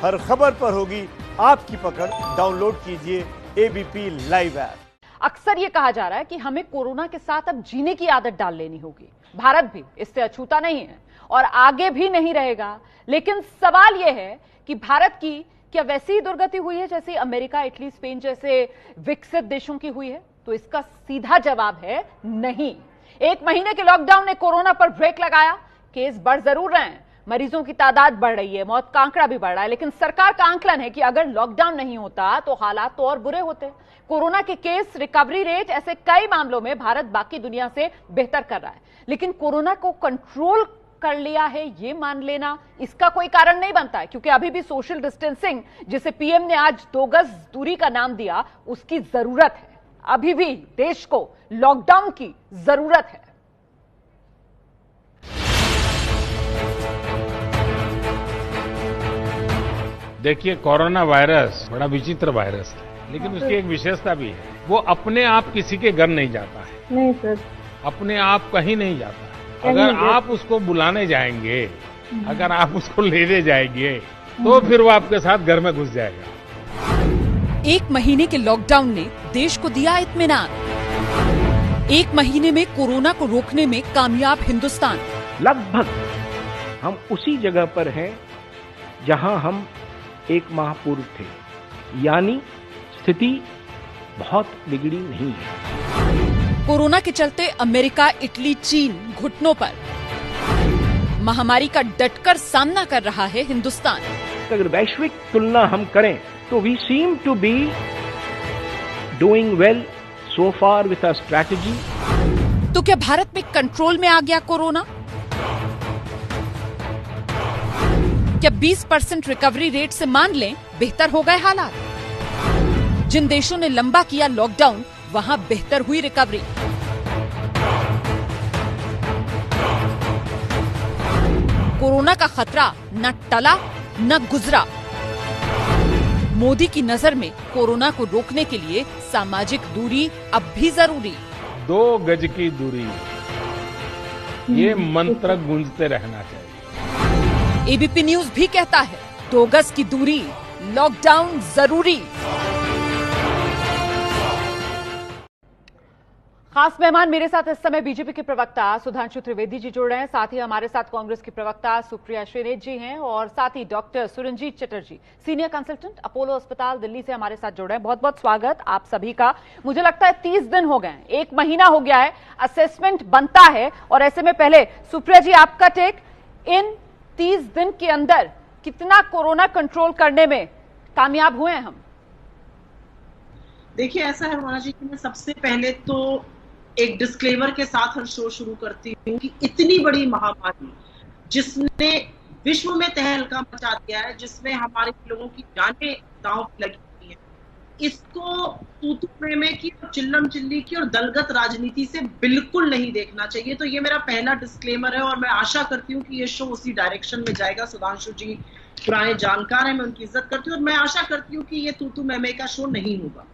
हर खबर पर होगी आपकी पकड़। डाउनलोड कीजिए एबीपी लाइव ऐप। अक्सर ये कहा जा रहा है कि हमें कोरोना के साथ अब जीने की आदत डाल लेनी होगी। भारत भी इससे अछूता नहीं है और आगे भी नहीं रहेगा। लेकिन सवाल यह है कि भारत की क्या वैसी ही दुर्गति हुई है जैसे अमेरिका, इटली, स्पेन जैसे विकसित देशों की हुई है? तो इसका सीधा जवाब है नहीं। 1 महीने के लॉकडाउन ने कोरोना पर ब्रेक लगाया। केस बढ़ जरूर रहे हैं, मरीजों की तादाद बढ़ रही है, मौत का आंकड़ा भी बढ़ रहा है, लेकिन सरकार का आंकलन है कि अगर लॉकडाउन नहीं होता तो हालात तो और बुरे होते। कोरोना के केस, रिकवरी रेट, ऐसे कई मामलों में भारत बाकी दुनिया से बेहतर कर रहा है। लेकिन कोरोना को कंट्रोल कर लिया है ये मान लेना इसका कोई कारण नहीं बनता है, क्योंकि अभी भी सोशल डिस्टेंसिंग, जिसे पीएम ने आज 2 गज दूरी का नाम दिया, उसकी जरूरत है। अभी भी देश को लॉकडाउन की जरूरत है। देखिए, कोरोना वायरस बड़ा विचित्र वायरस है, लेकिन उसकी एक विशेषता भी है। वो अपने आप किसी के घर नहीं जाता है। नहीं सर, अपने आप कहीं नहीं जाता है। अगर आप उसको बुलाने जाएंगे, अगर आप उसको लेने जाएंगे, तो फिर वो आपके साथ घर में घुस जाएगा। 1 महीने के लॉकडाउन ने देश को दिया इत्मीनान। 1 महीने में कोरोना को रोकने में कामयाब हिंदुस्तान। लगभग हम उसी जगह पर हैं जहां हम 1 माह पूर्व थे, यानी स्थिति बहुत बिगड़ी नहीं है। कोरोना के चलते अमेरिका, इटली, चीन घुटनों पर। महामारी का डटकर सामना कर रहा है हिंदुस्तान। अगर वैश्विक तुलना हम करें तो we seem to be doing well so far with a strategy. तो क्या भारत में कंट्रोल में आ गया कोरोना? क्या 20% रिकवरी रेट से मान लें बेहतर हो गए हालात? जिन देशों ने लंबा किया लॉकडाउन, वहां बेहतर हुई रिकवरी। कोरोना का खतरा न टला न गुजरा। मोदी की नजर में कोरोना को रोकने के लिए सामाजिक दूरी अब भी जरूरी। 2 गज की दूरी, ये मंत्र गूंजते रहना चाहिए। एबीपी न्यूज भी कहता है 2 गज की दूरी, लॉकडाउन जरूरी। खास मेहमान मेरे साथ इस समय बीजेपी के प्रवक्ता सुधांशु त्रिवेदी जी जुड़ रहे हैं। साथ ही हमारे साथ कांग्रेस की प्रवक्ता सुप्रिया श्रीनेत जी हैं और साथ ही doctor Suranjit Chatterjee, senior consultant, Apollo अस्पताल दिल्ली से हमारे साथ जुड़ रहे हैं। बहुत बहुत स्वागत आप सभी का। मुझे लगता है 30 दिन हो गए हैं, 1 महीना हो गया है, असेसमेंट बनता है। और ऐसे में पहले सुप्रिया जी, आपका टेक, इन 30 दिन के अंदर कितना कोरोना कंट्रोल करने में कामयाब हुए हैं हम? देखिए, ऐसा है रोना जी कि मैं सबसे पहले तो एक डिस्क्लेमर के साथ हर शो शुरू करती हूँ कि इतनी बड़ी महामारी जिसने विश्व में तहलका मचा दिया है, जिसमें हमारे लोगों की जानें दांव पे लगी हुई है, इसको तू-तू में की और चिल्लम चिल्ली की और दलगत राजनीति से बिल्कुल नहीं देखना चाहिए। तो ये मेरा पहला डिस्क्लेमर है और मैं आशा करती हूँ कि ये शो उसी डायरेक्शन में जाएगा। सुधांशु जी पुराने जानकार हैं, मैं उनकी इज्जत करती हूँ और मैं आशा करती हूँ कि ये तू-तू मैं का शो नहीं होगा।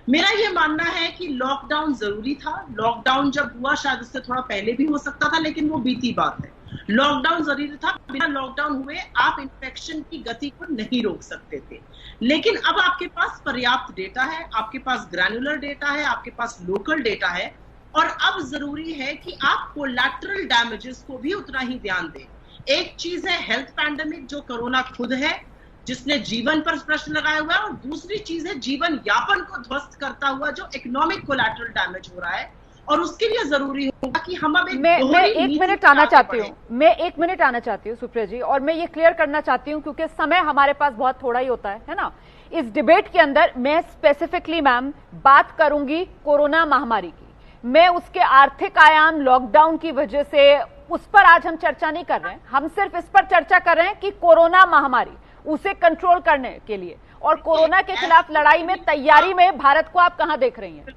मेरा ये मानना है कि लॉकडाउन जरूरी था। लॉकडाउन जब हुआ, शायद उससे थोड़ा पहले भी हो सकता था, लेकिन वो बीती बात है। लॉकडाउन जरूरी था। बिना लॉकडाउन हुए आप इन्फेक्शन की गति को नहीं रोक सकते थे, लेकिन अब आपके पास पर्याप्त डेटा है, आपके पास ग्रैन्युलर डेटा है, आपके पास लोकल डेटा है, और अब जरूरी है कि आप कोलैटरल डैमेजेस को भी उतना ही ध्यान दें। एक चीज है हेल्थ पैंडेमिक, जो कोरोना खुद है, जिसने जीवन पर प्रश्न लगाया हुआ है, और दूसरी चीज है जीवन यापन को ध्वस्त करता हुआ जो इकोनॉमिक कोलैटरल डैमेज हो रहा है। और उसके लिए जरूरी होगा कि हम अब मैं 1 मिनट आना चाहती हूँ, मैं 1 मिनट आना चाहती हूँ सुप्रिया जी, और मैं ये क्लियर करना चाहती हूँ क्योंकि समय हमारे पास बहुत थोड़ा ही होता है ना। इस डिबेट के अंदर मैं स्पेसिफिकली मैम बात करूंगी कोरोना महामारी की। मैं उसके आर्थिक आयाम, लॉकडाउन की वजह से, उस पर आज हम चर्चा नहीं कर रहे हैं। हम सिर्फ इस पर चर्चा कर रहे हैं कि कोरोना महामारी, उसे कंट्रोल करने के लिए और कोरोना के खिलाफ लड़ाई में, तैयारी में भारत को आप कहां देख रही हैं?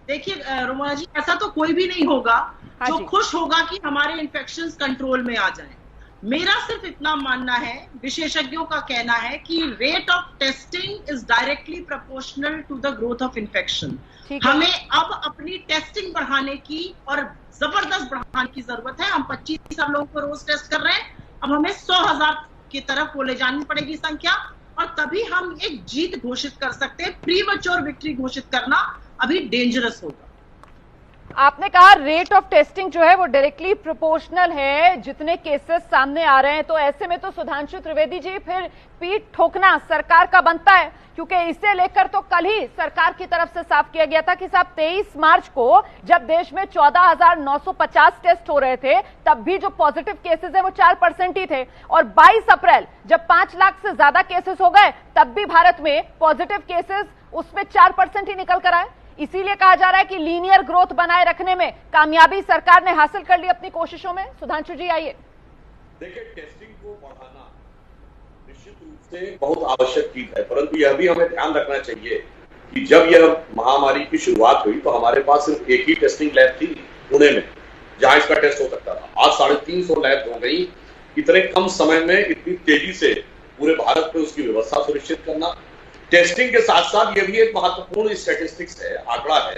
देखिए रोमा जी, ऐसा तो कोई भी नहीं होगा जो खुश होगा कि हमारे इन्फेक्शंस कंट्रोल में आ जाएं। मेरा सिर्फ इतना मानना है, विशेषज्ञों का कहना है कि rate of testing is directly proportional to the growth of infection. हमें अब अपनी टेस्टिंग बढ़ाने की और जबरदस्त बढ़ाने की जरूरत है। हम 25,000 लोगों को रोज टेस्ट कर रहे हैं, अब हमें 100,000 की तरफ वो ले जानी पड़ेगी संख्या, और तभी हम एक जीत घोषित कर सकते हैं। प्रीमैच्योर विक्ट्री घोषित करना अभी डेंजरस होगा। आपने कहा रेट ऑफ टेस्टिंग जो है वो डायरेक्टली प्रोपोर्शनल है जितने केसेस सामने आ रहे हैं, तो ऐसे में तो सुधांशु त्रिवेदी जी फिर पीठ ठोकना सरकार का बनता है, क्योंकि इसे लेकर तो कल ही सरकार की तरफ से साफ किया गया था कि साहब 23 मार्च को जब देश में 14,950 टेस्ट हो रहे थे तब भी जो पॉजिटिव केसेस है वो 4% ही थे, और 22 अप्रैल जब 5 लाख से ज्यादा केसेस हो गए तब भी भारत में पॉजिटिव केसेस उसमें 4% ही निकल कर आए। इसीलिए कहा जा रहा है कि लीनियर ग्रोथ बनाए रखने में कामयाबी सरकार ने हासिल कर ली अपनी कोशिशों में। सुधांशु जी आइए। देखिए, टेस्टिंग को बढ़ाना निश्चित रूप से बहुत आवश्यक चीज है, परंतु यह भी हमें ध्यान रखना चाहिए कि जब यह महामारी की शुरुआत हुई तो हमारे पास सिर्फ एक ही टेस्टिंग लैब थी पुणे में जहां इसका टेस्ट हो सकता था। आज 350 लैब हो गई। इतने कम समय में इतनी तेजी से पूरे भारत में उसकी व्यवस्था सुनिश्चित करना, टेस्टिंग के साथ साथ यह भी एक महत्वपूर्ण स्टैटिस्टिक्स है, आंकड़ा है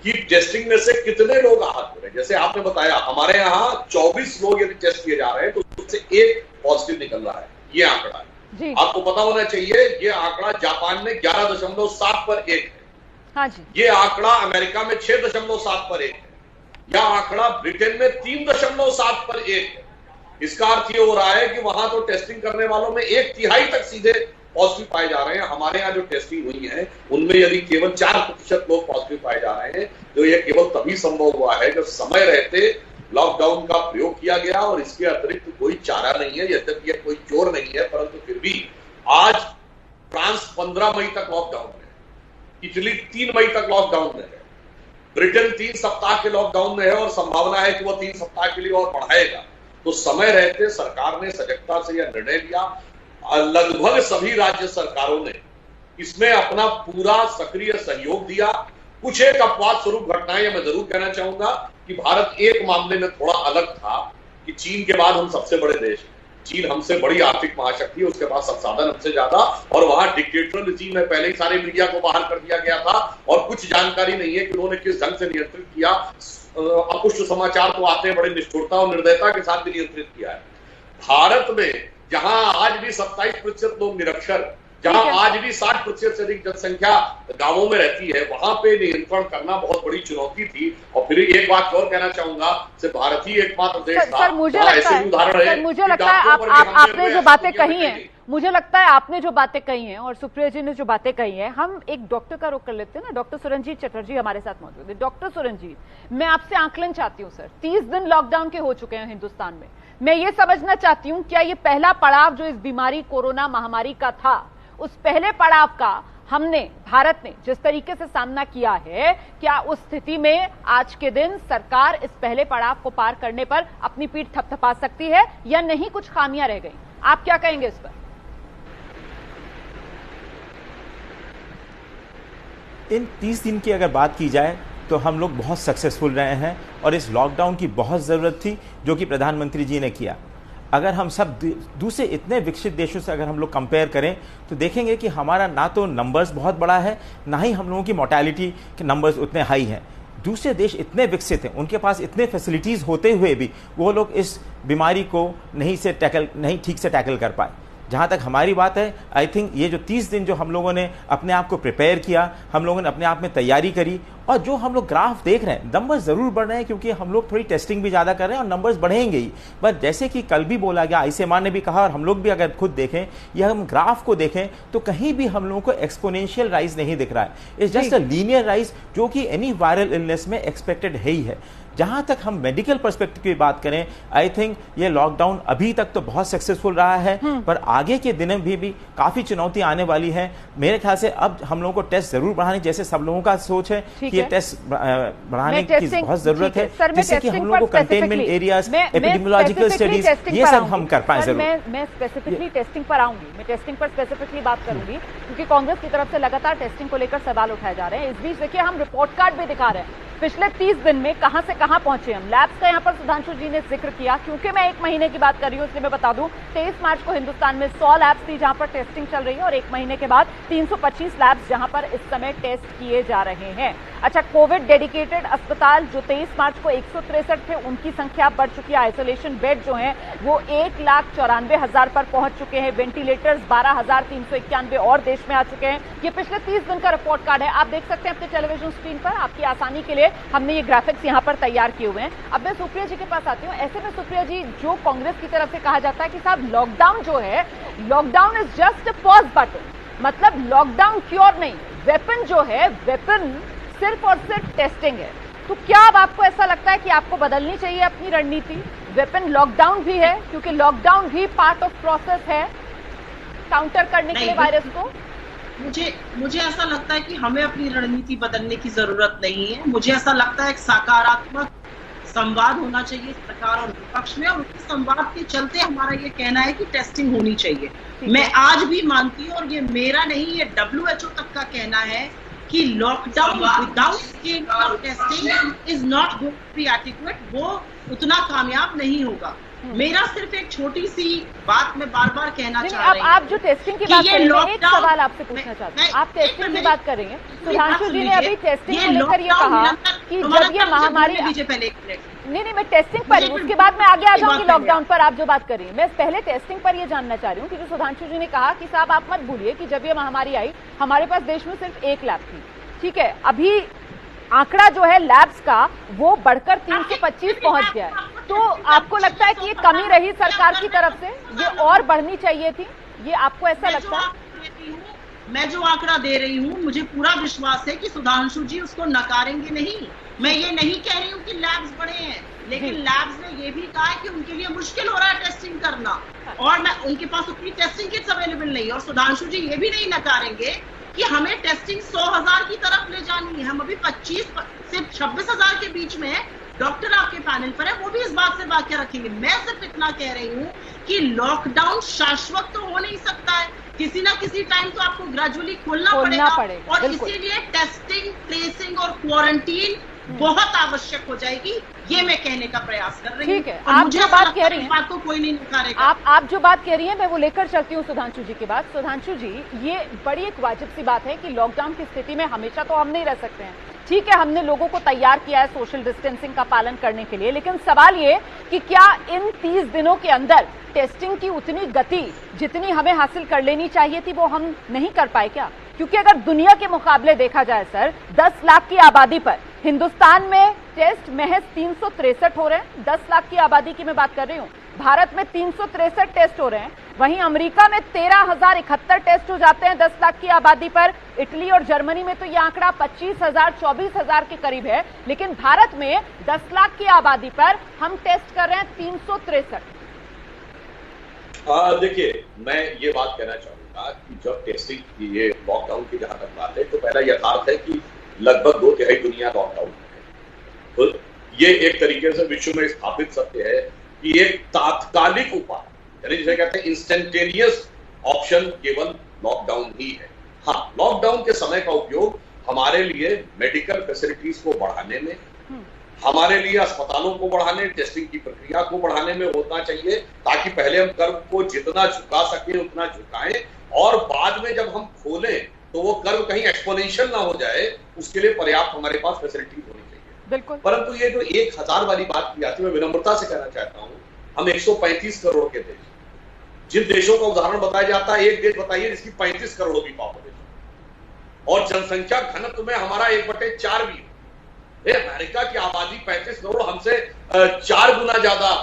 कि टेस्टिंग में से कितने लोग आहत हो रहे हैं। जैसे आपने बताया हमारे यहाँ 24 लोग यदि टेस्ट किए जा रहे हैं तो उससे 1 पॉजिटिव निकल रहा है, ये आंकड़ा है। आपको पता होना चाहिए ये आंकड़ा जापान में 11.7 पर 1 है। हाँ जी। ये आंकड़ा अमेरिका में 6.7 पर 1 है। यह आंकड़ा ब्रिटेन में 3.7 पर 1 है। इसका अर्थ ये हो रहा है कि वहां तो टेस्टिंग करने वालों में 1/3 तक सीधे पॉजिटिव पाए जा रहे हैं। हमारे यहाँ जो टेस्टिंग हुई है उनमें यदि केवल 4% लोग पॉजिटिव पाए जा रहे हैं तो यह केवल तभी संभव हुआ है जब समय रहते लॉकडाउन का प्रयोग किया गया, और इसके अतिरिक्त कोई चारा नहीं है। यद्यपि यह कोई चोर नहीं है, परंतु फिर भी आज फ्रांस 15 मई तक लॉकडाउन में है, इटली 3 मई तक लॉकडाउन में है, ब्रिटेन 3 सप्ताह के लॉकडाउन में है और संभावना है कि वह 3 सप्ताह के लिए और बढ़ाएगा। तो समय रहते सरकार ने सजगता से यह निर्णय लिया। लगभग सभी राज्य सरकारों ने इसमें अपना पूरा सक्रिय सहयोग दिया। कुछ एक अपवाद स्वरूप घटनाएं मैं जरूर कहना चाहूंगा कि भारत एक मामले में थोड़ा अलग था कि चीन के बाद हम सबसे बड़े देश हैं। चीन हमसे बड़ी आर्थिक महाशक्ति है, उसके पास संसाधन हमसे ज्यादा, और वहां डिक्टेटरल रिजीम में पहले ही सारे मीडिया को बाहर कर दिया गया था और कुछ जानकारी नहीं है कि उन्होंने किस ढंग से नियंत्रित किया। अपुष्ट समाचार तो आते हैं, बड़े निष्ठुरता और निर्दयता के साथ भी नियंत्रित किया है। भारत में जहां आज भी 27% लोग निरक्षर, जहां आज भी 60% से अधिक जनसंख्या गांवों में रहती है, वहां पे नियंत्रण करना बहुत बड़ी चुनौती थी। और फिर एक बात और कहना चाहूंगा, सिर्फ भारत ही एकमात्र देश था। सर मुझे लगता है आपने जो बातें कही हैं, मुझे लगता है आपने जो बातें कही हैं और सुप्रिया जी ने जो बातें कही हैं, हम एक डॉक्टर का रुख कर लेते हैं ना। डॉक्टर सुरंजीत चटर्जी हमारे साथ मौजूद है। डॉक्टर सुरंजीत, मैं आपसे आंकलन चाहती हूँ सर। 30 दिन लॉकडाउन के हो चुके हैं हिंदुस्तान में। मैं ये समझना चाहती हूँ क्या ये पहला पड़ाव जो इस बीमारी कोरोना महामारी का था, उस पहले पड़ाव का हमने, भारत ने जिस तरीके से सामना किया है, क्या उस स्थिति में आज के दिन सरकार इस पहले पड़ाव को पार करने पर अपनी पीठ थपथपा सकती है या नहीं, कुछ खामियां रह गई? आप क्या कहेंगे इस पर? इन 30 दिन की अगर बात की जाए तो हम लोग बहुत सक्सेसफुल रहे हैं और इस लॉकडाउन की बहुत ज़रूरत थी जो कि प्रधानमंत्री जी ने किया। अगर हम सब दूसरे इतने विकसित देशों से अगर हम लोग कंपेयर करें तो देखेंगे कि हमारा ना तो नंबर्स बहुत बड़ा है, ना ही हम लोगों की मोर्टेलिटी के नंबर्स उतने हाई हैं। दूसरे देश इतने विकसित हैं, उनके पास इतने फैसिलिटीज़ होते हुए भी वो लोग इस बीमारी को नहीं ठीक से टैकल कर पाए। जहाँ तक हमारी बात है, आई थिंक ये जो 30 दिन जो हम लोगों ने अपने आप को प्रिपेयर किया, हम लोगों ने अपने आप में तैयारी करी, और जो हम लोग ग्राफ देख रहे हैं, नंबर्स ज़रूर बढ़ रहे हैं क्योंकि हम लोग थोड़ी टेस्टिंग भी ज़्यादा कर रहे हैं और नंबर्स बढ़ेंगे ही। बट जैसे कि कल भी बोला गया, आईसीएमआर ने भी कहा और हम लोग भी अगर खुद देखें या हम ग्राफ को देखें तो कहीं भी हम लोगों को एक्सपोनेंशियल राइज नहीं दिख रहा है। It's just a linear rise जो कि एनी वायरल इलनेस में एक्सपेक्टेड है ही है। जहाँ तक हम मेडिकल पर्सपेक्टिव की बात करें, आई थिंक ये लॉकडाउन अभी तक तो बहुत सक्सेसफुल रहा है, पर आगे के दिनों में भी काफ़ी चुनौती आने वाली है। मेरे ख्याल से अब हम लोगों को टेस्ट जरूर बढ़ाने, जैसे सब लोगों का सोच है कि ये टेस्ट बढ़ाने की बहुत जरूरत है, जिससे कि हम लोगों को कंटेनमेंट एरियाज, एपिडेमियोलॉजिकल स्टडीज, ये सब हम कर पाए। जरूर मैं स्पेसिफिकली टेस्टिंग पर आऊंगी, मैं टेस्टिंग पर स्पेसिफिकली बात करूंगी क्योंकि कांग्रेस की तरफ से लगातार टेस्टिंग को लेकर सवाल उठाए जा रहे हैं। इस बीच देखिए हम रिपोर्ट कार्ड भी दिखा रहे हैं पिछले 30 दिन में कहां से कहां पहुंचे हम। लैब्स का यहां पर सुधांशु जी ने जिक्र किया, क्योंकि मैं 1 महीने की बात कर रही हूं इसलिए मैं बता दूं 23 मार्च को हिंदुस्तान में 100 लैब्स थी जहां पर टेस्टिंग चल रही है और 1 महीने के बाद 325 लैब्स जहां पर इस समय टेस्ट किए जा रहे हैं। अच्छा, कोविड डेडिकेटेड अस्पताल जो 23 मार्च को 163 थे उनकी संख्या बढ़ चुकी है। आइसोलेशन बेड जो है वो 1,94,000 पर पहुंच चुके हैं। वेंटिलेटर्स 12,391 और देश में आ चुके हैं। ये पिछले 30 दिन का रिपोर्ट कार्ड है, आप देख सकते हैं अपने टेलीविजन स्क्रीन पर। आपकी आसानी के लिए हमने ये ग्राफिक्स यहाँ पर तैयार किए हुए हैं। अब मैं सुप्रिया जी के पास आती हूँ। ऐसे में सुप्रिया जी, जो कांग्रेस की तरफ से कहा जाता है कि साहब लॉकडाउन जो है, lockdown is just a pause button, मतलब लॉकडाउन क्योर नहीं, वेपन जो है, वेपन सिर्फ और सिर्फ टेस्टिंग है। तो क्या अब आपको ऐसा लगता है कि आपको बदलनी चाहिए अपनी रणनीति? वेपन लॉकडाउन भी है, क्योंकि लॉकडाउन भी पार्ट ऑफ प्रोसेस है काउंटर करने के लिए वायरस को। मुझे ऐसा लगता है कि हमें अपनी रणनीति बदलने की जरूरत नहीं है। मुझे ऐसा लगता है एक सकारात्मक संवाद होना चाहिए सरकार और विपक्ष में, और उस संवाद के चलते हमारा ये कहना है कि टेस्टिंग होनी चाहिए। मैं आज भी मानती हूँ, और ये मेरा नहीं, ये WHO तक का कहना है कि lockdown without scaling of testing is not going to be adequate, वो उतना कामयाब नहीं होगा। मेरा सिर्फ एक छोटी सी बात मैं बार बार कहना चाह रही हूँ। आप जो टेस्टिंग की बात कर रहे हैं, एक सवाल आपसे पूछना चाहती हूँ। आप टेस्टिंग की बात कर रही हैं, सुधांशु जी ने अभी टेस्टिंग को लेकर ये कहा कि जब ये महामारी, नहीं मैं टेस्टिंग पर ही, उसके बाद मैं आगे आ जाऊंगी लॉकडाउन पर। आप जो बात कर रही हैं, मैं पहले टेस्टिंग पर ये जानना चाह रही हूँ कि जो सुधांशु जी ने कहा कि साहब आप मत भूलिए कि जब ये महामारी आई हमारे पास देश में सिर्फ 1 लैब थी, ठीक है, अभी आंकड़ा जो है लैब्स का वो बढ़कर 325 पहुंच गया है। तो आपको लगता है कि ये कमी रही सरकार की तरफ से, ये और बढ़नी चाहिए थी, ये आपको ऐसा लगता है? मैं जो आंकड़ा दे रही हूँ, मुझे पूरा विश्वास है कि सुधांशु जी उसको नकारेंगे नहीं। मैं ये नहीं कह रही हूँ कि लैब्स बड़े हैं, लेकिन लैब्स ने ये भी कहा है कि उनके लिए मुश्किल हो रहा है टेस्टिंग करना, और मैं उनके पास उतनी टेस्टिंग किट्स अवेलेबल नहीं। और सुधांशु जी ये भी नहीं नकारेंगे कि हमें टेस्टिंग 100,000 की तरफ ले जानी है। हम अभी 25 से 26,000 के बीच में डॉक्टर आपके पैनल पर है, वो भी इस बात से वाकिया रखेंगे। मैं सिर्फ इतना कह रही हूँ कि लॉकडाउन शाश्वत तो हो नहीं सकता है, किसी ना किसी टाइम तो आपको ग्रेजुअली खोलना पड़ेगा, और इसीलिए टेस्टिंग, ट्रेसिंग और क्वारंटीन बहुत आवश्यक हो जाएगी। ये मैं कहने का प्रयास कर रही हूँ। ठीक है, आप जो बात कह रही हैं, बात को कोई नहीं नकारेगा। आप जो बात कह रही हैं मैं वो लेकर चलती हूँ सुधांशु जी के बाद। सुधांशु जी, ये बड़ी एक वाजिब सी बात है कि लॉकडाउन की स्थिति में हमेशा तो हम नहीं रह सकते हैं, ठीक है, हमने लोगों को तैयार किया है सोशल डिस्टेंसिंग का पालन करने के लिए, लेकिन सवाल ये कि क्या इन 30 दिनों के अंदर टेस्टिंग की उतनी गति जितनी हमें हासिल कर लेनी चाहिए थी वो हम नहीं कर पाए क्या? क्योंकि अगर दुनिया के मुकाबले देखा जाए सर, 10 लाख की आबादी पर हिंदुस्तान में टेस्ट महज 363 हो रहे हैं। 10 लाख की आबादी की मैं बात कर रही हूँ। भारत में 363 टेस्ट हो रहे हैं, वहीं अमेरिका में 13,071 टेस्ट हो जाते हैं 10 लाख की आबादी पर। इटली और जर्मनी में तो यह आंकड़ा 25,000 24,000 के करीब है, लेकिन भारत में 10 लाख की आबादी पर हम टेस्ट कर रहे हैं 363। देखिए, मैं ये बात कहना चाहूंगा कि जब टेस्टिंग की, ये लॉकडाउन की जहां तक बात है, तो पहला यथार्थ है कि लगभग 2/3 दुनिया लॉकडाउन है। तो ये एक तरीके से विश्व में स्थापित सत्य है कि एक तात्कालिक उपाय, यानी जिसे कहते हैं इंस्टेंटेनियस ऑप्शन, केवल लॉकडाउन ही है। हाँ, लॉकडाउन के समय का उपयोग हमारे लिए मेडिकल फैसिलिटीज को बढ़ाने में, हमारे लिए अस्पतालों को बढ़ाने, टेस्टिंग की प्रक्रिया को बढ़ाने में होना चाहिए, ताकि पहले हम कर्व को जितना झुका सके उतना झुकाएं, और बाद में जब हम खोलें तो वो कर्व कहीं एक्सपोनेंशियल ना हो जाए, उसके लिए पर्याप्त हमारे पास फैसिलिटी होनी चाहिए। बिल्कुल। परंतु ये जो 1,000 वाली बात की जाती है, मैं विनम्रता से कहना चाहता हूं, हम 135 करोड़ के देश, जिन देशों का उदाहरण बताया जाता है, एक देश बताइए जिसकी 35 करोड़ की पॉपुलेशन और जनसंख्या घनत्व में हमारा 1/4 भी है। अमेरिका की आबादी 35 करोड़, हमसे 4 गुना ज्यादा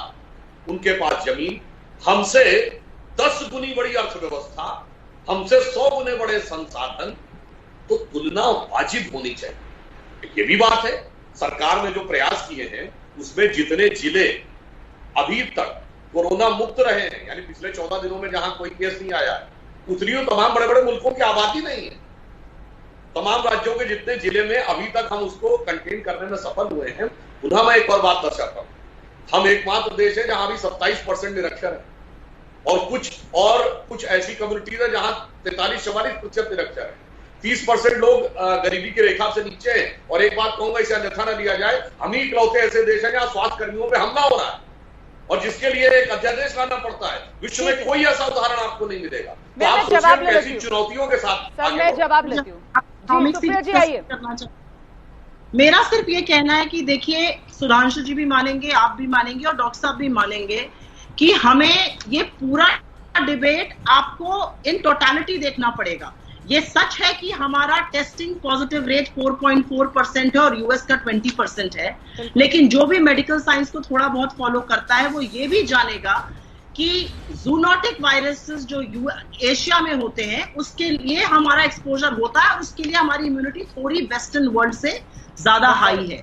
उनके पास जमीन, हमसे 10 गुनी बड़ी अर्थव्यवस्था, हमसे 100 गुने बड़े संसाधन, तो तुलना वाजिब होनी चाहिए। ये भी बात है, सरकार ने जो प्रयास किए हैं उसमें जितने जिले अभी तक कोरोना मुक्त रहे हैं, यानी पिछले 14 दिनों में जहां कोई केस नहीं आया, उतनी तमाम बड़े बड़े मुल्कों की आबादी नहीं है। तमाम राज्यों के जितने जिले में अभी तक हम उसको कंटेन करने में सफल हुए हैं। पुनः मैं एक और बात दर्शाता हूं, हम एकमात्र देश है जहां अभी 27% निरक्षर है, और कुछ ऐसी कम्युनिटीज है जहां 43-44% निरक्षर है। 30% लोग गरीबी की रेखा से नीचे हैं। और एक बात कहूंगा, इसे अन्यथा न लिया जाए, हम ही इकलौते ऐसे देश हैं जहां स्वास्थ्य कर्मियों पे हमला हो रहा है और जिसके लिए एक अध्यादेश लाना पड़ता है। विश्व में कोई ऐसा उदाहरण आपको नहीं मिलेगा। तो आप सोचिए ऐसी चुनौतियों के साथ। मैं जवाब लेती हूँ। मेरा सिर्फ ये कहना है कि देखिए, सुधांशु जी भी मानेंगे, आप भी मानेंगे और डॉक्टर साहब भी मानेंगे कि हमें ये पूरा डिबेट आपको इन टोटलिटी देखना पड़ेगा। ये सच है कि हमारा टेस्टिंग पॉजिटिव रेट 4.4% है और यूएस का 20% है, लेकिन जो भी मेडिकल साइंस को थोड़ा बहुत फॉलो करता है वो ये भी जानेगा कि जूनोटिक वायरसेस जो एशिया में होते हैं उसके लिए हमारा एक्सपोजर होता है, उसके लिए हमारी इम्यूनिटी थोड़ी वेस्टर्न वर्ल्ड से ज्यादा हाई है।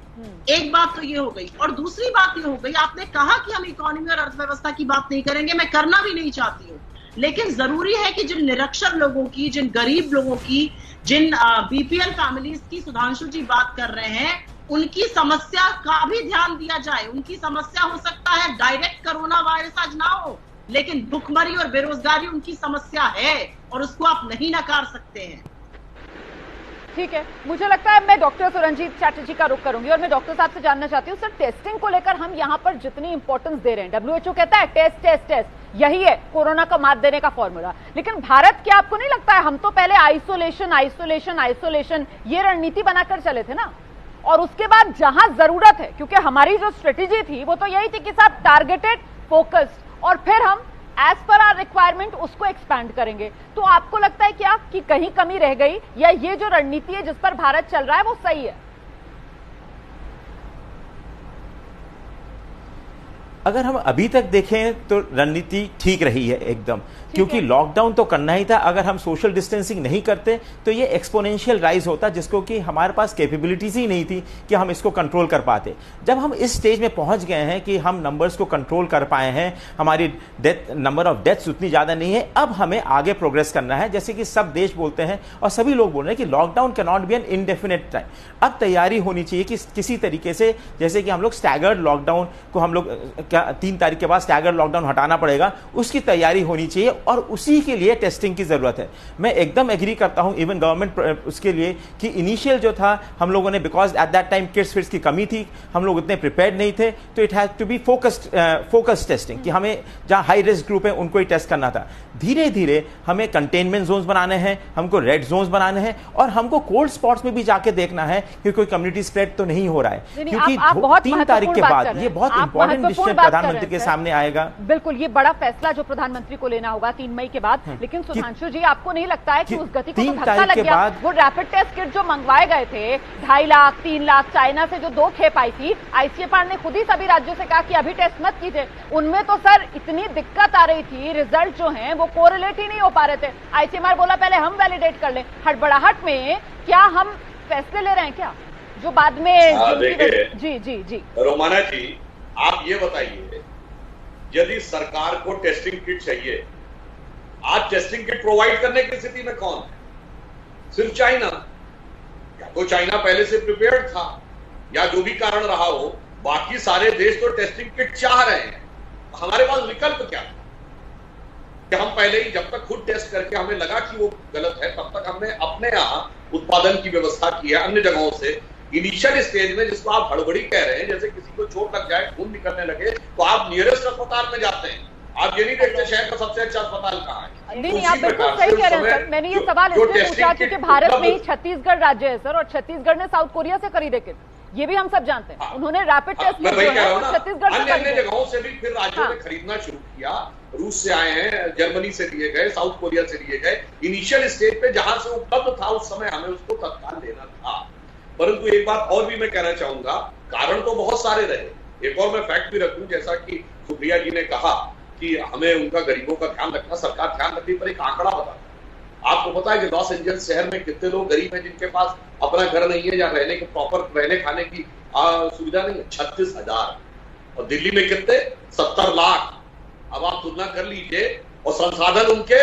एक बात तो ये हो गई। और दूसरी बात ये हो गई, आपने कहा कि हम इकोनॉमी और अर्थव्यवस्था की बात नहीं करेंगे, मैं करना भी नहीं चाहती हूँ, लेकिन जरूरी है कि जिन निरक्षर लोगों की, जिन गरीब लोगों की, जिन बीपीएल फैमिलीज की सुधांशु जी बात कर रहे हैं, उनकी समस्या का भी ध्यान दिया जाए। उनकी समस्या हो सकता है डायरेक्ट कोरोना वायरस आज ना हो, लेकिन भुखमरी और बेरोजगारी उनकी समस्या है और उसको आप नहीं नकार सकते हैं। ठीक है, मुझे लगता है मैं डॉक्टर सुरंजीत चैटर्जी का रुख करूंगी और मैं डॉक्टर साहब से जानना चाहती हूँ, सर टेस्टिंग को लेकर हम यहाँ पर जितनी इंपॉर्टेंस दे रहे हैं, डब्ल्यूएचओ कहता है टेस्ट टेस्ट टेस्ट, यही है कोरोना का मात देने का फॉर्मूला, लेकिन भारत, क्या आपको नहीं लगता है हम तो पहले आइसोलेशन आइसोलेशन आइसोलेशन ये रणनीति बनाकर चले थे ना, और उसके बाद जहां जरूरत है, क्योंकि हमारी जो स्ट्रेटेजी थी वो तो यही थी कि साहब टारगेटेड, फोकस्ड, और फिर हम एज पर आर रिक्वायरमेंट उसको एक्सपैंड करेंगे। तो आपको लगता है क्या कि कहीं कमी रह गई, या ये जो रणनीति है जिस पर भारत चल रहा है वो सही है? अगर हम अभी तक देखें तो रणनीति ठीक रही है एकदम, क्योंकि लॉकडाउन तो करना ही था। अगर हम सोशल डिस्टेंसिंग नहीं करते तो ये एक्सपोनेंशियल राइज होता, जिसको कि हमारे पास कैपेबिलिटीज ही नहीं थी कि हम इसको कंट्रोल कर पाते। जब हम इस स्टेज में पहुंच गए हैं कि हम नंबर्स को कंट्रोल कर पाए हैं, हमारी नंबर ऑफ डेथ्स उतनी ज़्यादा नहीं है, अब हमें आगे प्रोग्रेस करना है। जैसे कि सब देश बोलते हैं और सभी लोग बोल रहे हैं कि lockdown can not be an indefinite time. अब तैयारी होनी चाहिए कि किसी तरीके से, जैसे कि हम लोग स्टैगर्ड लॉकडाउन को, हम लोग 3 तारीख के बाद स्टैगर्ड लॉकडाउन हटाना पड़ेगा, उसकी तैयारी होनी चाहिए और उसी के लिए टेस्टिंग की जरूरत है। मैं एकदम एग्री करता हूं इवन गवर्नमेंट उसके लिए कि इनिशियल जो था हम लोगों ने, because at that time kits fits की कमी थी, हम लोग उतने प्रिपेयर्ड नहीं थे, तो it has to be focused testing, कि हमें जहां हाई रिस्क ग्रुप है उनको ही टेस्ट करना था। धीरे धीरे हमें कंटेनमेंट जोन्स बनाने हैं, हमको रेड जोन्स बनाने हैं, और हमको कोल्ड स्पॉट्स में भी जाके देखना है कि कोई कम्युनिटी स्प्रेड तो नहीं हो रहा है, क्योंकि 3 तारीख के बाद ये बहुत इंपॉर्टेंट डिसीजन प्रधानमंत्री के सामने आएगा। बिल्कुल, ये बड़ा फैसला जो प्रधानमंत्री को लेना होगा 3 मई के बाद। लेकिन सुधांशु जी, आपको नहीं लगता है कि उस गति को तो धक्का लग गया? वो रैपिड टेस्ट किट जो मंगवाए गए थे 2.5 लाख 3 लाख, चाइना से जो 2 खेप आई थी, आईसीएमआर ने खुद ही सभी राज्यों से कहा कि अभी टेस्ट मत कीजिए। उनमें तो सर इतनी दिक्कत आ रही थी, रिजल्ट जो हैं वो कोरिलेट ही नहीं हो पा रहे थे। आईसीएमआर बोला पहले हम वैलिडेट कर लें। हड़बड़ाहट में क्या हम फैसले ले रहे हैं क्या, जो बाद में जी रोमाना जी, आप ये बताइए, यदि सरकार को टेस्टिंग किट चाहिए, आज टेस्टिंग किट प्रोवाइड करने की स्थिति में कौन है? सिर्फ चाइना। या तो चाइना पहले से प्रिपेयर्ड था, या जो भी कारण रहा हो, बाकी सारे देश तो टेस्टिंग किट चाह रहे हैं। हमारे पास विकल्प क्या था कि हम पहले ही, जब तक खुद टेस्ट करके हमें लगा कि वो गलत है, तब तक हमने अपने यहाँ उत्पादन की व्यवस्था की है अन्य जगहों से। इनिशियल स्टेज में, जिसको आप हड़बड़ी कह रहे हैं, जैसे किसी को चोट लग जाए, खून निकलने लगे, तो आप नियरेस्ट अस्पताल में जाते हैं, आप ये नहीं देखते शहर का सबसे अच्छा अस्पताल कहाँ है। नहीं, आप बिल्कुल सही कह रहे हैं सर। मैंने ये सवाल इसलिए पूछा क्योंकि भारत में ही छत्तीसगढ़ राज्य है सर, और छत्तीसगढ़ ने साउथ कोरिया से खरीदे किट, ये भी हम सब जानते हैं। उन्होंने रैपिड टेस्ट किट जो है वो छत्तीसगढ़ से अन्य जगहों से भी फिर राज्यों ने खरीदना शुरू किया। रूस से आए हैं, जर्मनी से लिए गए, साउथ कोरिया से लिए गए। इनिशियल स्टेज पे जहां से उपलब्ध था उस समय हमें उसको तत्काल लेना था। परंतु एक बात और भी मैं कहना चाहूंगा, कारण तो बहुत सारे रहे। एक और मैं फैक्ट भी रखूं, जैसा कि सुप्रिया जी ने कहा कि हमें उनका गरीबों का ध्यान रखना, सरकार ध्यान रखने पर एक आंकड़ा बताता। आपको पता है कि लॉस एंजल्स शहर में कितने लोग गरीब हैं जिनके पास अपना घर नहीं है, या रहने के प्रॉपर रहने खाने की सुविधा नहीं है? 36,000। और दिल्ली में कितने? 70 लाख। अब आप तुलना कर लीजिए, और संसाधन उनके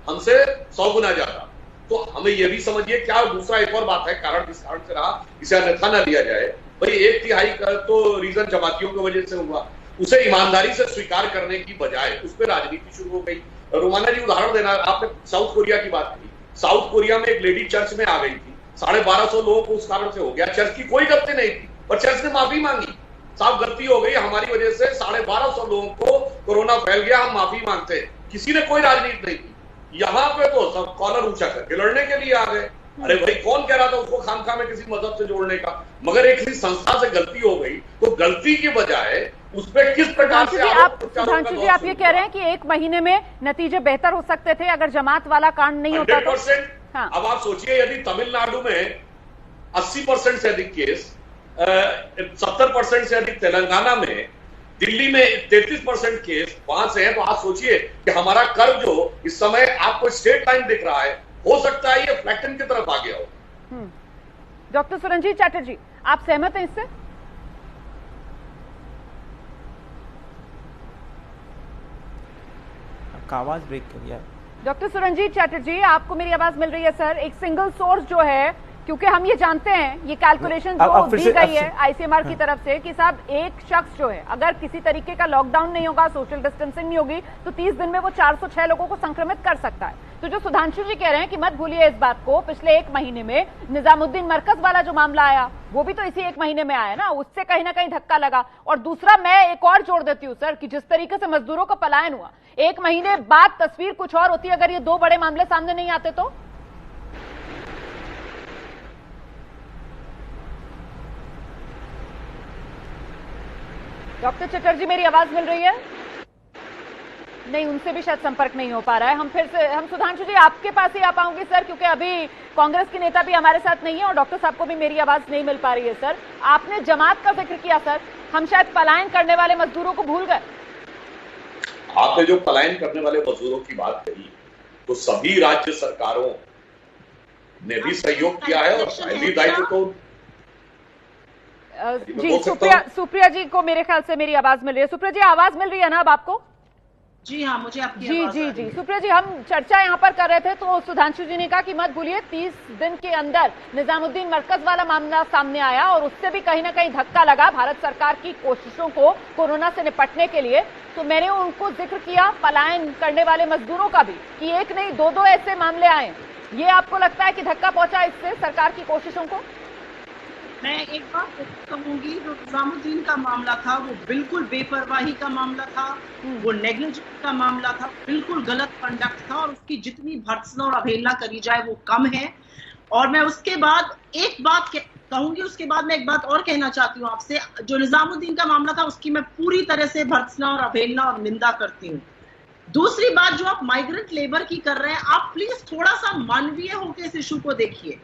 हमसे 100 गुना ज्यादा। तो हमें यह भी समझिए क्या। दूसरा एक और बात है, कारण किस कारण से रहा इसे अन्यथा न लिया जाए। भाई 1/3 का तो रीजन जमातियों की वजह से हुआ, उसे ईमानदारी से स्वीकार करने की बजाय उस पर राजनीति शुरू हो गई। रोमाना जी, उदाहरण देना, आपने साउथ कोरिया की बात की, साउथ कोरिया में एक लेडी चर्च में आ गई थी, 1250 लोगों को उस कारण से हो गया। चर्च की कोई गलती नहीं थी, पर चर्च ने माफी मांगी, साहब गलती हो गई हमारी वजह से 1250 लोगों को कोरोना फैल गया, हम माफी मांगते हैं। किसी ने कोई राजनीति नहीं की। यहाँ पे तो सब कॉलर ऊंचा करके लड़ने के लिए आ गए। अरे भाई कौन कह रहा था उसको खामखा में किसी मजहब से जोड़ने का, मगर एक किसी संस्था से गलती हो गई तो गलती की बजाय उस पर किस प्रकार से सुधांशु जी आप ये कह रहे हैं कि 1 महीने में नतीजे बेहतर हो सकते थे अगर जमात वाला कांड नहीं होता तो? 100%। हाँ। अब आप सोचिए यदि तमिलनाडु में 80% से अधिक केस, 70% से अधिक तेलंगाना में, दिल्ली में 33% केस वहां से है, तो आप सोचिए कि हमारा कर्व जो इस समय आपको स्ट्रेट लाइन दिख रहा है, हो सकता है ये फ्लैटन की तरफ आ गया हो। डॉक्टर सुरंजीत चैटर्जी आप सहमत हैं इससे? आवाज ब्रेक कर गया। डॉक्टर सुरंजीत चैटर्जी आपको मेरी आवाज मिल रही है सर? एक सिंगल सोर्स जो है, क्योंकि हम ये जानते हैं ये कैलकुलेशन जो दी गई है आईसीएमआर की तरफ से कि साहब एक शख्स जो है अगर किसी तरीके का लॉकडाउन नहीं होगा, सोशल डिस्टेंसिंग नहीं होगी तो 30 दिन में वो 406 लोगों को संक्रमित कर सकता है। तो जो सुधांशु जी कह रहे हैं कि मत भूलिए इस बात को, पिछले 1 महीने में निजामुद्दीन मरकज वाला जो मामला आया वो भी तो इसी 1 महीने में आया ना, उससे कहीं ना कहीं धक्का लगा। और दूसरा मैं एक और जोड़ देती हूँ सर कि जिस तरीके से मजदूरों का पलायन हुआ, 1 महीने बाद तस्वीर कुछ और होती अगर ये 2 बड़े मामले सामने नहीं आते तो। डॉक्टर चटर्जी मेरी आवाज मिल रही है? नहीं, उनसे भी शायद संपर्क नहीं हो पा रहा है। हम सुधांशु जी आपके पास ही आ पाऊंगी सर, क्योंकि अभी कांग्रेस की नेता भी हमारे साथ नहीं है और डॉक्टर साहब को भी मेरी आवाज नहीं मिल पा रही है। सर आपने जमात का जिक्र किया सर, हम शायद पलायन करने वाले मजदूरों को भूल गए। आपने जो पलायन करने वाले मजदूरों की बात कही तो सभी राज्य सरकारों ने भी सहयोग किया है और पहली दायित्व तो जी सुप्रिया जी को मेरे ख्याल से मेरी आवाज मिल रही है। सुप्रिया जी आवाज मिल रही है ना अब आपको? जी हाँ, मुझे आपकी जी सुप्रिया जी हम चर्चा यहाँ पर कर रहे थे तो सुधांशु जी ने कहा कि मत भूलिए 30 दिन के अंदर निजामुद्दीन मरकज वाला मामला सामने आया और उससे भी कहीं ना कहीं धक्का लगा भारत सरकार की कोशिशों को कोरोना से निपटने के लिए। तो मैंने उनको जिक्र किया पलायन करने वाले मजदूरों का भी कि 1 नहीं 2 ऐसे मामले आए। ये आपको लगता है कि धक्का पहुंचा इससे सरकार की कोशिशों को? मैं एक बात कहूंगी, जो निजामुद्दीन का मामला था वो बिल्कुल बेपरवाही का मामला था, वो नेग्लिजेंस का मामला था, बिल्कुल गलत कंडक्ट था और उसकी जितनी भर्त्सना और अवहेलना करी जाए वो कम है। और मैं उसके बाद एक बात कहूंगी, उसके बाद मैं एक बात और कहना चाहती हूँ आपसे। जो निजामुद्दीन का मामला था उसकी मैं पूरी तरह से भर्त्सना और अवहेलना और निंदा करती हूँ। दूसरी बात जो आप माइग्रेंट लेबर की कर रहे हैं, आप प्लीज थोड़ा सा मानवीय होकर इस इशू को देखिए।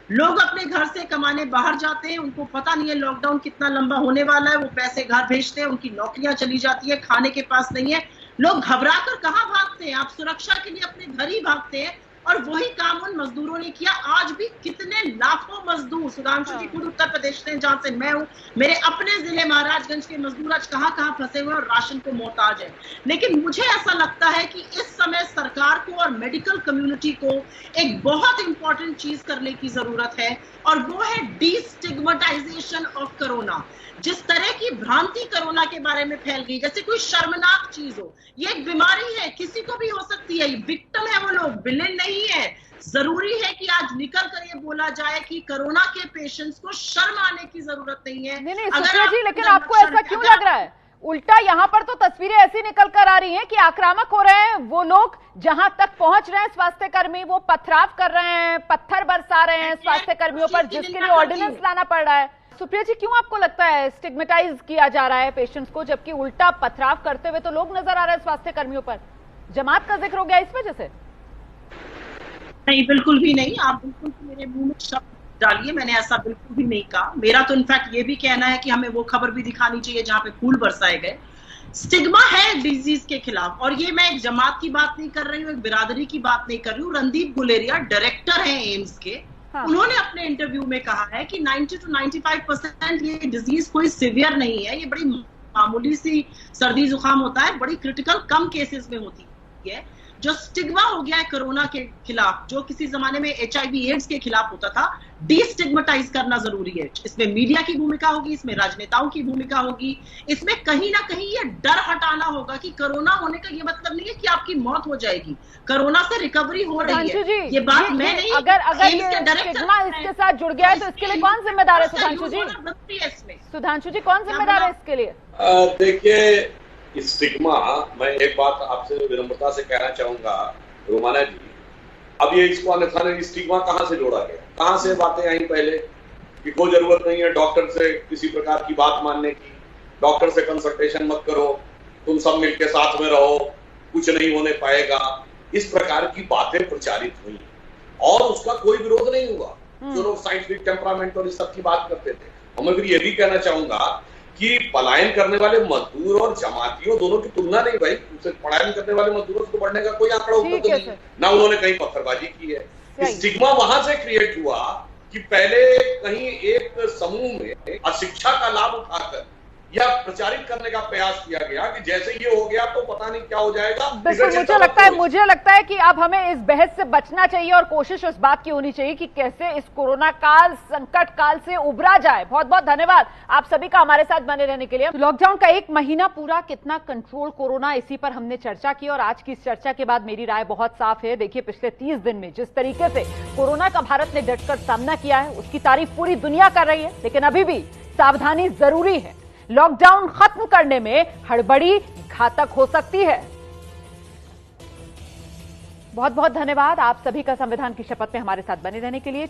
लोग अपने घर से कमाने बाहर जाते हैं, उनको पता नहीं है लॉकडाउन कितना लंबा होने वाला है, वो पैसे घर भेजते हैं, उनकी नौकरियां चली जाती है, खाने के पास नहीं है, लोग घबराकर कहां भागते हैं? आप सुरक्षा के लिए अपने घर ही भागते हैं और वही काम उन मजदूरों ने किया। आज भी कितने लाखों मजदूर, सुधांशु जी खुद उत्तर प्रदेश से जहां से मैं हूं, मेरे अपने जिले महाराजगंज के मजदूर आज कहां फंसे हुए और राशन को मोहताज है। लेकिन मुझे ऐसा लगता है कि इस समय सरकार को और मेडिकल कम्युनिटी को एक बहुत इंपॉर्टेंट चीज करने की जरूरत है और वो है डिस्टिग्मेटाइजेशन ऑफ कोरोना। जिस तरह की भ्रांति कोरोना के बारे में फैल गई जैसे कोई शर्मनाक चीज हो, ये एक बीमारी है, किसी को भी हो सकती है, विक्टिम है वो लोग, विलेन नहीं है। जरूरी है कि आज निकल कर ये बोला जाए कि कोरोना के पेशेंट्स को शर्म आने की जरूरत नहीं है। नहीं सुप्रिया जी, लेकिन आपको ऐसा क्यों लग रहा है? उल्टा यहाँ पर तो तस्वीरें ऐसी निकल कर आ रही हैं कि आक्रामक हो रहे हैं वो लोग, जहां तक पहुंच रहे हैं स्वास्थ्य कर्मी वो पथराव कर रहे हैं, पत्थर बरसा रहे हैं स्वास्थ्य कर्मियों पर, जिसके लिए ऑर्डिनेंस लाना पड़ रहा है। सुप्रिया जी क्यों आपको लगता है स्टिग्मेटाइज किया जा रहा है पेशेंट्स को, जबकि उल्टा पथराव करते हुए तो लोग नजर आ रहे हैं स्वास्थ्य कर्मियों पर? जमात का जिक्र हो गया इस वजह से? नहीं, बिल्कुल भी नहीं। आप बिल्कुल मेरे मुंह में शब्द डालिए, मैंने ऐसा बिल्कुल भी नहीं कहा। मेरा तो इनफैक्ट ये भी कहना है कि हमें वो खबर भी दिखानी चाहिए जहां पे फूल बरसाए गए। स्टिग्मा है डिजीज के खिलाफ, और ये मैं एक जमात की बात नहीं कर रही हूँ, एक बिरादरी की बात नहीं कर रही हूँ। रणदीप गुलेरिया डायरेक्टर हैं एम्स के, उन्होंने अपने इंटरव्यू में कहा है कि 90 to 95% ये डिजीज कोई सिवियर नहीं है, ये बड़ी मामूली सी सर्दी जुकाम होता है, बड़ी क्रिटिकल कम केसेस में होती है। जो स्टिग्मा हो गया है कोरोना के खिलाफ, जो किसी जमाने में HIV एड्स के खिलाफ होता था, डिस्टिग्मेटाइज करना जरूरी है। इसमें मीडिया की भूमिका होगी, इसमें राजनेताओं की भूमिका होगी, इसमें कहीं ना कहीं ये डर हटाना होगा कि कोरोना होने का ये मतलब नहीं है कि आपकी मौत हो जाएगी, कोरोना से रिकवरी हो रही है। ये बात मैं नहीं, अगर ये स्टिग्मा इसके साथ जुड़ गया है तो इसके लिए कौन जिम्मेदार है सुधांशु जी? सुधांशु जी कौन जिम्मेदार है इसके लिए? देखिए, स्टिग्मा, मैं एक बात आपसे विनम्रता से कहना चाहूंगा रोमाना जी, अब ये इसको अन्यथा ने स्टिग्मा कहां से जोड़ा गया, कहां से बातें आई पहले कि कोई जरूरत नहीं है डॉक्टर से किसी प्रकार की बात मानने की, डॉक्टर से कंसल्टेशन मत करो, तुम सब मिलकर साथ में रहो, कुछ नहीं होने पाएगा, इस प्रकार की बातें प्रचारित हुई और उसका कोई विरोध नहीं हुआ। जो लोग साइंटिफिक टेम्परामेंट और इस सब की बात करते थे, और मैं फिर ये भी कहना चाहूंगा कि पलायन करने वाले मजदूर और जमातियों दोनों की तुलना नहीं भाई, उनसे पलायन करने वाले मजदूरों को बढ़ने का कोई आंकड़ा उपलब्ध नहीं, ना उन्होंने कहीं पत्थरबाजी की है। स्टिग्मा वहां से क्रिएट हुआ कि पहले कहीं एक समूह में अशिक्षा का लाभ उठाकर या प्रचारित करने का प्रयास किया गया कि जैसे ये हो गया तो पता नहीं क्या हो जाएगा। मुझे लगता है कि अब हमें इस बहस से बचना चाहिए और कोशिश उस बात की होनी चाहिए कि कैसे इस कोरोना काल, संकट काल से उबरा जाए। बहुत बहुत धन्यवाद आप सभी का हमारे साथ बने रहने के लिए। लॉकडाउन का 1 महीना पूरा, कितना कंट्रोल कोरोना, इसी पर हमने चर्चा की और आज की इस चर्चा के बाद मेरी राय बहुत साफ है। देखिए, पिछले 30 दिन में जिस तरीके से कोरोना का भारत ने डटकर सामना किया है उसकी तारीफ पूरी दुनिया कर रही है, लेकिन अभी भी सावधानी जरूरी है। लॉकडाउन खत्म करने में हड़बड़ी घातक हो सकती है। बहुत बहुत धन्यवाद आप सभी का संविधान की शपथ में हमारे साथ बने रहने के लिए।